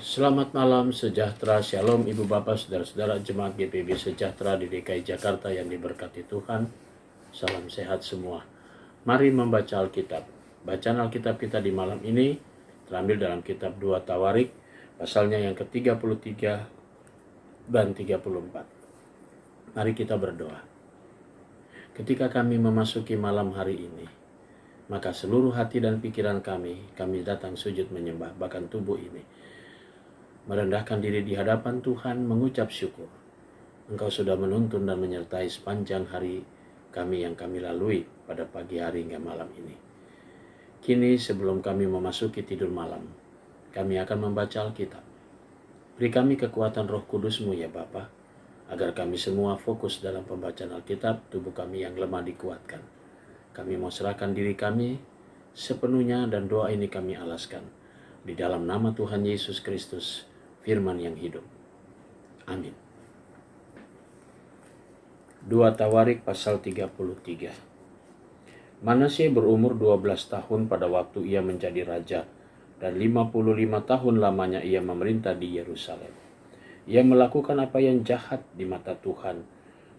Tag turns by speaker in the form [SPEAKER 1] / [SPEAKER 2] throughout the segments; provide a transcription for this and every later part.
[SPEAKER 1] Selamat malam, sejahtera, shalom Ibu Bapak, Saudara-saudara Jemaat GPIB Sejahtera di DKI Jakarta yang diberkati Tuhan. Salam sehat semua. Mari membaca Alkitab. Bacaan Alkitab kita di malam ini terambil dalam kitab 2 Tawarik, pasalnya yang ke-33 dan 34. Mari kita berdoa. Ketika kami memasuki malam hari ini, maka seluruh hati dan pikiran kami datang sujud menyembah, bahkan tubuh ini merendahkan diri di hadapan Tuhan, mengucap syukur. Engkau sudah menuntun dan menyertai sepanjang hari kami yang kami lalui pada pagi hari hingga malam ini. Kini sebelum kami memasuki tidur malam, kami akan membaca Alkitab. Beri kami kekuatan Roh Kudus-Mu ya Bapa, agar kami semua fokus dalam pembacaan Alkitab, tubuh kami yang lemah dikuatkan. Kami mau serahkan diri kami sepenuhnya dan doa ini kami alaskan di dalam nama Tuhan Yesus Kristus, firman yang hidup. Amin. 2 Tawarik pasal 33. Manasye berumur 12 tahun pada waktu ia menjadi raja, dan 55 tahun lamanya ia memerintah di Yerusalem. Ia melakukan apa yang jahat di mata Tuhan,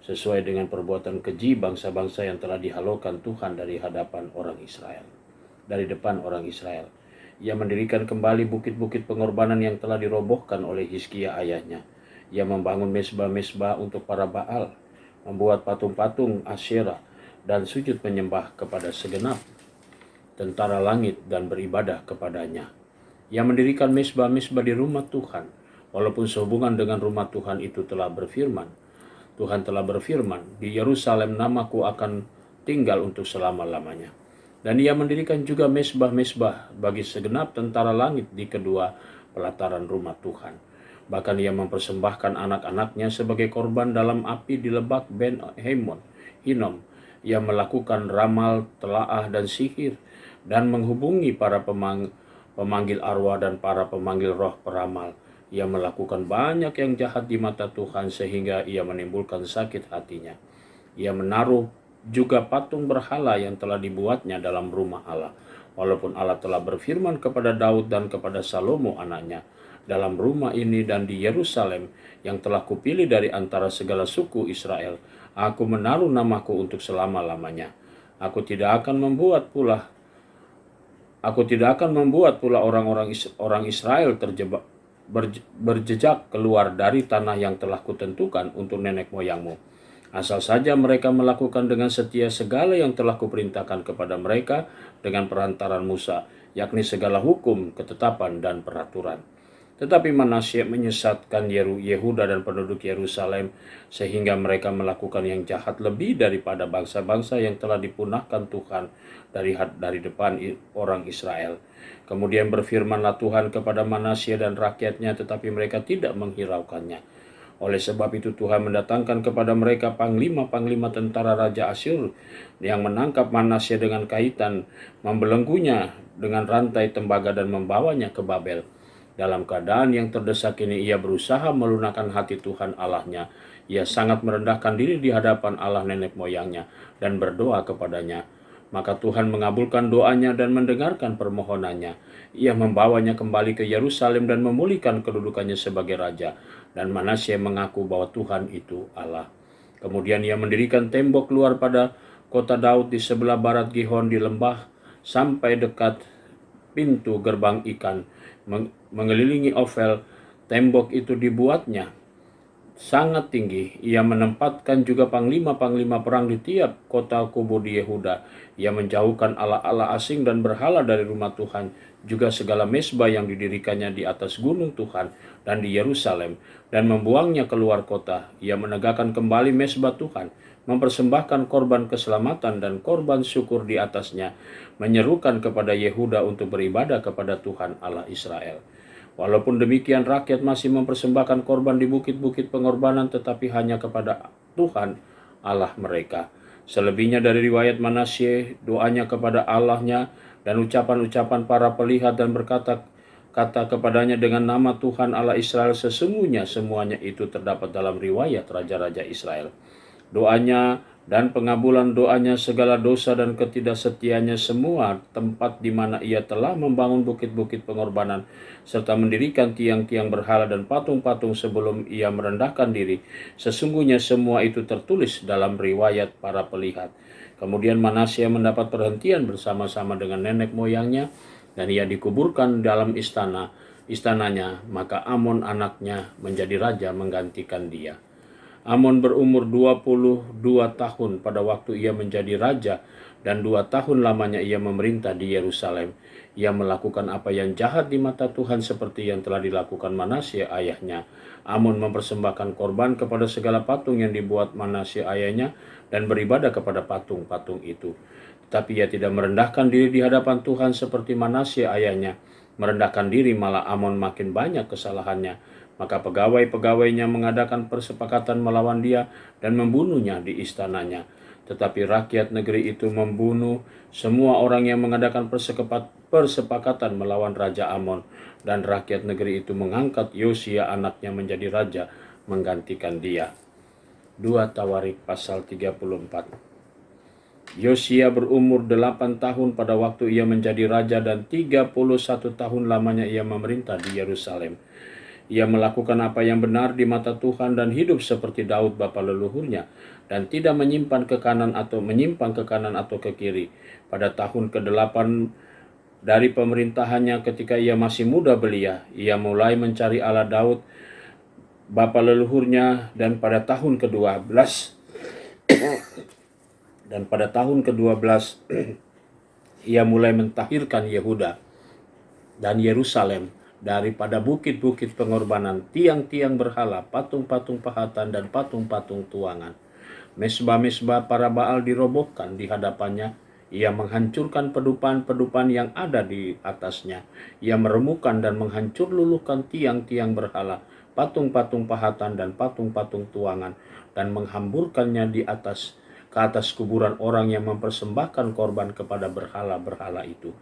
[SPEAKER 1] sesuai dengan perbuatan keji bangsa-bangsa yang telah dihalaukan Tuhan dari hadapan orang Israel, dari depan orang Israel. Ia mendirikan kembali bukit-bukit pengorbanan yang telah dirobohkan oleh Hizkia ayahnya. Ia membangun mesbah-mesbah untuk para Baal, membuat patung-patung Asyera, dan sujud menyembah kepada segenap tentara langit dan beribadah kepadanya. Ia mendirikan mesbah-mesbah di rumah Tuhan, walaupun sehubungan dengan rumah Tuhan itu telah berfirman. Tuhan telah berfirman, di Yerusalem namaku akan tinggal untuk selama-lamanya. Dan ia mendirikan juga mesbah-mesbah bagi segenap tentara langit di kedua pelataran rumah Tuhan. Bahkan ia mempersembahkan anak-anaknya sebagai korban dalam api di lebak Ben Hinnom. Ia melakukan ramal, telaah, dan sihir, dan menghubungi para pemanggil arwah dan para pemanggil roh peramal. Ia melakukan banyak yang jahat di mata Tuhan sehingga ia menimbulkan sakit hatinya. Ia menaruh juga patung berhala yang telah dibuatnya dalam rumah Allah. Walaupun Allah telah berfirman kepada Daud dan kepada Salomo anaknya, dalam rumah ini dan di Yerusalem yang telah kupilih dari antara segala suku Israel, aku menaruh namaku untuk selama-lamanya. Aku tidak akan membuat pula orang Israel berjejak keluar dari tanah yang telah kutentukan untuk nenek moyangmu. Asal saja mereka melakukan dengan setia segala yang telah kuperintahkan kepada mereka dengan perantaran Musa, yakni segala hukum, ketetapan, dan peraturan. Tetapi Manasye menyesatkan Yehuda dan penduduk Yerusalem, sehingga mereka melakukan yang jahat lebih daripada bangsa-bangsa yang telah dipunahkan Tuhan dari depan orang Israel. Kemudian berfirmanlah Tuhan kepada Manasye dan rakyatnya, tetapi mereka tidak menghiraukannya. Oleh sebab itu Tuhan mendatangkan kepada mereka panglima-panglima tentara Raja Asyur yang menangkap Manasye dengan kaitan, membelenggunya dengan rantai tembaga dan membawanya ke Babel. Dalam keadaan yang terdesak ini ia berusaha melunakkan hati Tuhan Allahnya. Ia sangat merendahkan diri di hadapan Allah nenek moyangnya dan berdoa kepadanya. Maka Tuhan mengabulkan doanya dan mendengarkan permohonannya. Ia membawanya kembali ke Yerusalem dan memulihkan kedudukannya sebagai raja. Dan Manasye mengaku bahwa Tuhan itu Allah. Kemudian ia mendirikan tembok luar pada kota Daud di sebelah barat Gihon di lembah sampai dekat pintu gerbang ikan, mengelilingi Ofel. Tembok itu dibuatnya sangat tinggi. Ia menempatkan juga panglima-panglima perang di tiap kota kubu di Yehuda. Ia menjauhkan allah-allah asing dan berhala dari rumah Tuhan, juga segala mesbah yang didirikannya di atas gunung Tuhan dan di Yerusalem, dan membuangnya keluar kota. Ia menegakkan kembali mesbah Tuhan, mempersembahkan korban keselamatan dan korban syukur di atasnya, menyerukan kepada Yehuda untuk beribadah kepada Tuhan Allah Israel. Walaupun demikian rakyat masih mempersembahkan korban di bukit-bukit pengorbanan, tetapi hanya kepada Tuhan Allah mereka. Selebihnya dari riwayat Manasye, doanya kepada Allahnya dan ucapan-ucapan para pelihat dan berkata-kata kepadanya dengan nama Tuhan Allah Israel, sesungguhnya semuanya itu terdapat dalam riwayat raja-raja Israel. Doanya dan pengabulan doanya segala dosa dan ketidaksetiaannya semua tempat di mana ia telah membangun bukit-bukit pengorbanan serta mendirikan tiang-tiang berhala dan patung-patung sebelum ia merendahkan diri. Sesungguhnya semua itu tertulis dalam riwayat para pelihat. Kemudian Manasya mendapat perhentian bersama-sama dengan nenek moyangnya dan ia dikuburkan dalam istananya, maka Amon anaknya menjadi raja menggantikan dia. Amon berumur 22 tahun pada waktu ia menjadi raja dan 2 tahun lamanya ia memerintah di Yerusalem. Ia melakukan apa yang jahat di mata Tuhan seperti yang telah dilakukan Manasya ayahnya. Amon mempersembahkan korban kepada segala patung yang dibuat Manasya ayahnya dan beribadah kepada patung-patung itu. Tetapi ia tidak merendahkan diri di hadapan Tuhan seperti Manasya ayahnya. Merendahkan diri malah Amon makin banyak kesalahannya. Maka pegawai-pegawainya mengadakan persepakatan melawan dia dan membunuhnya di istananya. Tetapi rakyat negeri itu membunuh semua orang yang mengadakan persepakatan melawan Raja Amon. Dan rakyat negeri itu mengangkat Yosia anaknya menjadi raja menggantikan dia. 2 Tawarik pasal 34. Yosia berumur 8 tahun pada waktu ia menjadi raja dan 31 tahun lamanya ia memerintah di Yerusalem. Ia melakukan apa yang benar di mata Tuhan dan hidup seperti Daud bapa leluhurnya dan tidak menyimpang ke kanan atau ke kiri. Pada tahun ke-8 dari pemerintahannya ketika ia masih muda belia, ia mulai mencari Allah Daud bapa leluhurnya dan pada tahun ke-12 ia mulai mentahirkan Yehuda dan Yerusalem daripada bukit-bukit pengorbanan, tiang-tiang berhala, patung-patung pahatan, dan patung-patung tuangan. Mesbah-mesbah para Baal dirobohkan di hadapannya. Ia menghancurkan pedupan-pedupan yang ada di atasnya. Ia meremukkan dan menghancur luluhkan tiang-tiang berhala, patung-patung pahatan, dan patung-patung tuangan, dan menghamburkannya ke atas kuburan orang yang mempersembahkan korban kepada berhala-berhala itu.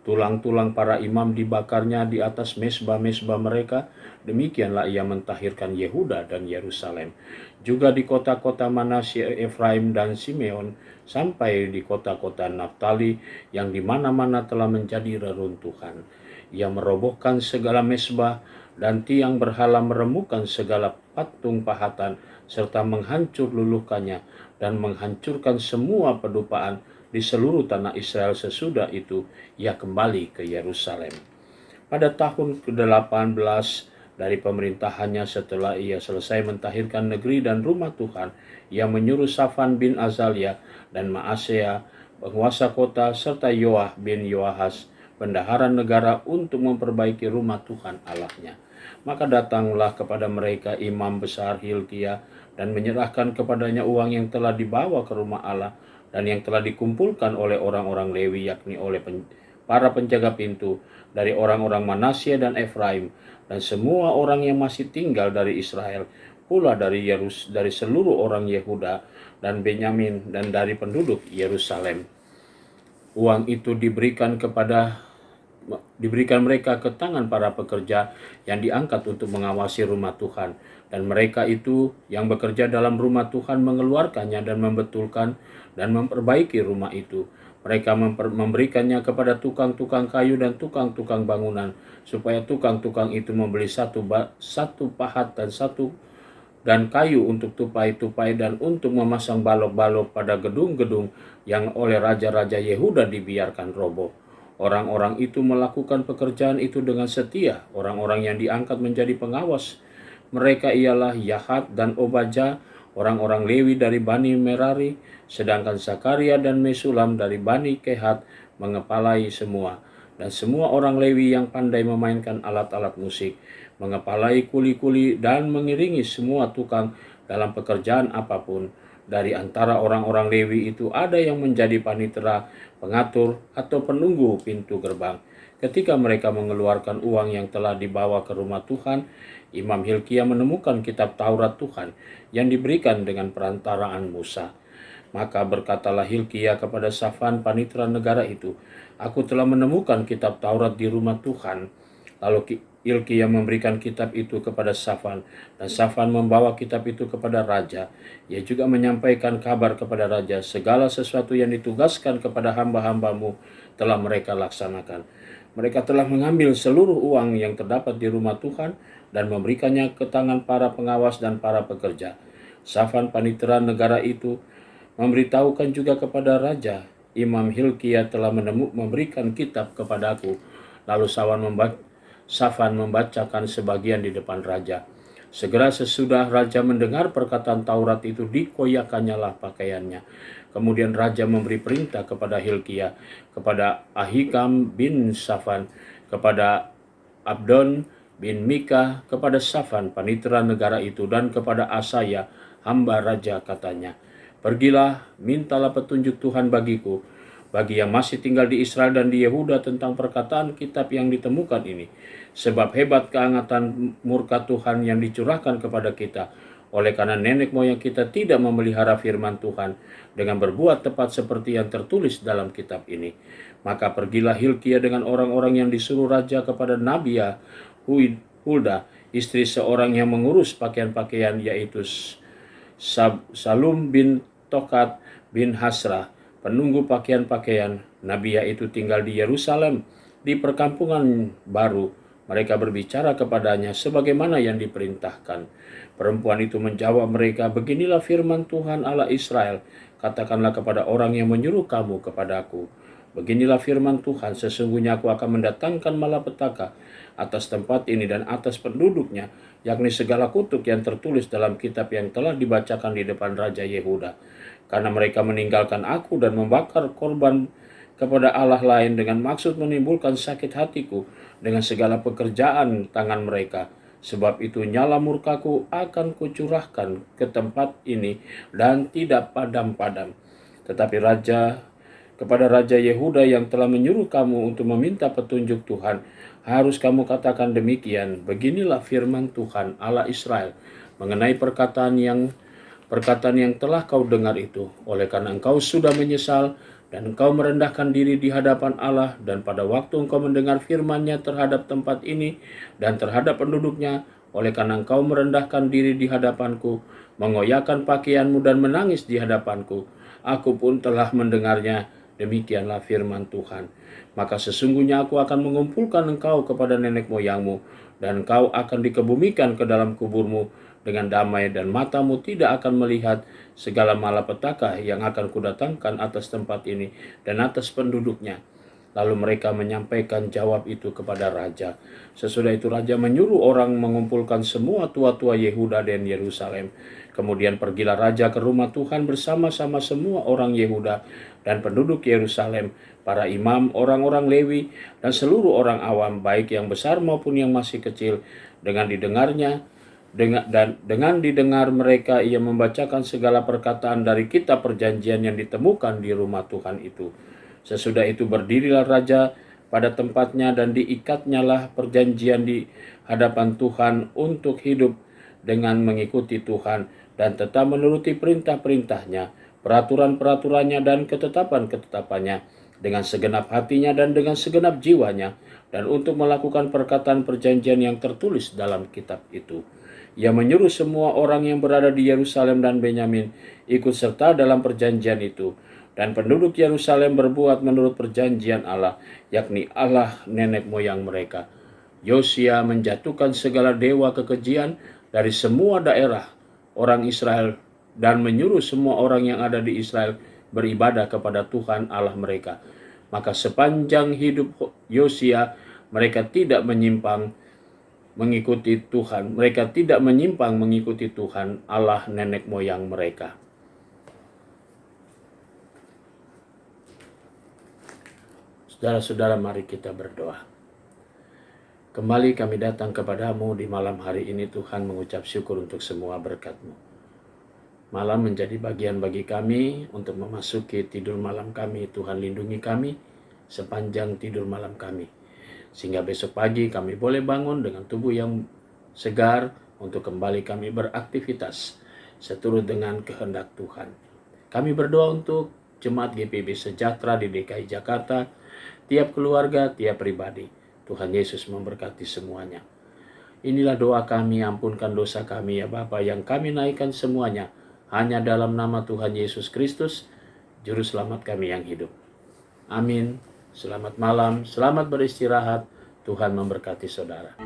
[SPEAKER 1] Tulang-tulang para imam dibakarnya di atas mesbah-mesbah mereka. Demikianlah ia mentahirkan Yehuda dan Yerusalem. Juga di kota-kota Manasye, Efraim, dan Simeon, sampai di kota-kota Naftali yang di mana-mana telah menjadi reruntuhan. Ia merobohkan segala mesbah dan tiang berhala, meremukkan segala patung pahatan, serta menghancur luluhkannya dan menghancurkan semua pedupaan di seluruh tanah Israel. Sesudah itu ia kembali ke Yerusalem. Pada tahun ke-18 dari pemerintahannya setelah ia selesai mentahirkan negeri dan rumah Tuhan, ia menyuruh Safan bin Azalia dan Maasea, penguasa kota, serta Yoah bin Yoahas, bendahara negara, untuk memperbaiki rumah Tuhan Allahnya. Maka datanglah kepada mereka imam besar Hilkia dan menyerahkan kepadanya uang yang telah dibawa ke rumah Allah dan yang telah dikumpulkan oleh orang-orang Lewi, yakni oleh para penjaga pintu dari orang-orang Manasye dan Efraim, dan semua orang yang masih tinggal dari Israel, pula dari seluruh orang Yehuda dan Benyamin, dan dari penduduk Yerusalem. Uang itu diberikan mereka ke tangan para pekerja yang diangkat untuk mengawasi rumah Tuhan. Dan mereka itu yang bekerja dalam rumah Tuhan mengeluarkannya dan membetulkan dan memperbaiki rumah itu. Mereka memberikannya kepada tukang-tukang kayu dan tukang-tukang bangunan, supaya tukang-tukang itu membeli satu pahat dan kayu untuk tupai-tupai dan untuk memasang balok-balok pada gedung-gedung yang oleh raja-raja Yehuda dibiarkan roboh. Orang-orang itu melakukan pekerjaan itu dengan setia. Orang-orang yang diangkat menjadi pengawas mereka ialah Yahat dan Obadja, orang-orang Lewi dari Bani Merari, sedangkan Zakaria dan Mesulam dari Bani Kehat mengepalai semua. Dan semua orang Lewi yang pandai memainkan alat-alat musik, mengepalai kuli-kuli dan mengiringi semua tukang dalam pekerjaan apapun. Dari antara orang-orang Lewi itu ada yang menjadi panitera, pengatur, atau penunggu pintu gerbang. Ketika mereka mengeluarkan uang yang telah dibawa ke rumah Tuhan, Imam Hilkia menemukan kitab Taurat Tuhan yang diberikan dengan perantaraan Musa. Maka berkatalah Hilkia kepada Safan panitera negara itu, "Aku telah menemukan kitab Taurat di rumah Tuhan." Lalu Hilkia memberikan kitab itu kepada Safan, dan Safan membawa kitab itu kepada raja. Ia juga menyampaikan kabar kepada raja, segala sesuatu yang ditugaskan kepada hamba-hambamu telah mereka laksanakan. Mereka telah mengambil seluruh uang yang terdapat di rumah Tuhan dan memberikannya ke tangan para pengawas dan para pekerja. Safan panitera negara itu memberitahukan juga kepada raja, Imam Hilkia telah memberikan kitab kepadaku. Lalu Safan membacakan sebagian di depan raja. Segera sesudah raja mendengar perkataan Taurat itu, dikoyakannya lah pakaiannya. Kemudian raja memberi perintah kepada Hilkia, kepada Ahikam bin Safan, kepada Abdon bin Mika, kepada Safan panitera negara itu, dan kepada Asaya hamba raja, katanya, pergilah, mintalah petunjuk Tuhan bagiku, bagi yang masih tinggal di Israel dan di Yehuda tentang perkataan kitab yang ditemukan ini. Sebab hebat kehangatan murka Tuhan yang dicurahkan kepada kita, oleh karena nenek moyang kita tidak memelihara firman Tuhan dengan berbuat tepat seperti yang tertulis dalam kitab ini. Maka pergilah Hilkia dengan orang-orang yang disuruh raja kepada Nabiah Hulda, istri seorang yang mengurus pakaian-pakaian, yaitu Salum bin Tokat bin Hasrah, penunggu pakaian-pakaian. Nabiah itu tinggal di Yerusalem, di perkampungan baru. Mereka berbicara kepadanya sebagaimana yang diperintahkan. Perempuan itu menjawab mereka, beginilah firman Tuhan Allah Israel, katakanlah kepada orang yang menyuruh kamu kepadaku, beginilah firman Tuhan, sesungguhnya aku akan mendatangkan malapetaka atas tempat ini dan atas penduduknya, yakni segala kutuk yang tertulis dalam kitab yang telah dibacakan di depan Raja Yehuda. Karena mereka meninggalkan aku dan membakar korban kepada Allah lain dengan maksud menimbulkan sakit hatiku dengan segala pekerjaan tangan mereka. Sebab itu nyala murkaku akan kucurahkan ke tempat ini dan tidak padam-padam. Tetapi kepada Raja Yehuda yang telah menyuruh kamu untuk meminta petunjuk Tuhan, harus kamu katakan demikian, beginilah firman Tuhan Allah Israel mengenai perkataan yang telah kau dengar itu, oleh karena engkau sudah menyesal dan engkau merendahkan diri di hadapan Allah, dan pada waktu engkau mendengar firman-Nya terhadap tempat ini dan terhadap penduduknya, oleh karena engkau merendahkan diri di hadapanku, mengoyakkan pakaianmu dan menangis di hadapanku, aku pun telah mendengarnya. Demikianlah firman Tuhan. Maka sesungguhnya aku akan mengumpulkan engkau kepada nenek moyangmu, dan engkau akan dikebumikan ke dalam kuburmu dengan damai, dan matamu tidak akan melihat segala malapetaka yang akan kudatangkan atas tempat ini dan atas penduduknya. Lalu mereka menyampaikan jawab itu kepada raja. Sesudah itu raja menyuruh orang mengumpulkan semua tua-tua Yehuda dan Yerusalem. Kemudian pergilah raja ke rumah Tuhan bersama-sama semua orang Yehuda dan penduduk Yerusalem, para imam, orang-orang Lewi, dan seluruh orang awam, baik yang besar maupun yang masih kecil. Dengan didengar mereka, ia membacakan segala perkataan dari kitab perjanjian yang ditemukan di rumah Tuhan itu. Sesudah itu berdirilah raja pada tempatnya, dan diikatnyalah perjanjian di hadapan Tuhan untuk hidup dengan mengikuti Tuhan dan tetap menuruti perintah-perintahnya, peraturan-peraturannya dan ketetapan-ketetapannya dengan segenap hatinya dan dengan segenap jiwanya, dan untuk melakukan perkataan perjanjian yang tertulis dalam kitab itu. Ia menyuruh semua orang yang berada di Yerusalem dan Benyamin ikut serta dalam perjanjian itu. Dan penduduk Yerusalem berbuat menurut perjanjian Allah, yakni Allah nenek moyang mereka. Yosia menjatuhkan segala dewa kekejian dari semua daerah orang Israel dan menyuruh semua orang yang ada di Israel beribadah kepada Tuhan Allah mereka. Maka sepanjang hidup Yosia mereka tidak menyimpang mengikuti Tuhan. Mereka tidak menyimpang mengikuti Tuhan Allah nenek moyang mereka. Saudara-saudara, mari kita berdoa. Kembali kami datang kepadamu di malam hari ini, Tuhan, mengucap syukur untuk semua berkat-Mu. Malam menjadi bagian bagi kami untuk memasuki tidur malam kami. Tuhan, lindungi kami sepanjang tidur malam kami, sehingga besok pagi kami boleh bangun dengan tubuh yang segar untuk kembali kami beraktivitas seturut dengan kehendak Tuhan. Kami berdoa untuk Jemaat GPIB Sejahtera di DKI Jakarta, tiap keluarga, tiap pribadi. Tuhan Yesus memberkati semuanya. Inilah doa kami, ampunkan dosa kami ya Bapa, yang kami naikkan semuanya hanya dalam nama Tuhan Yesus Kristus, Juru Selamat kami yang hidup. Amin. Selamat malam, selamat beristirahat. Tuhan memberkati saudara.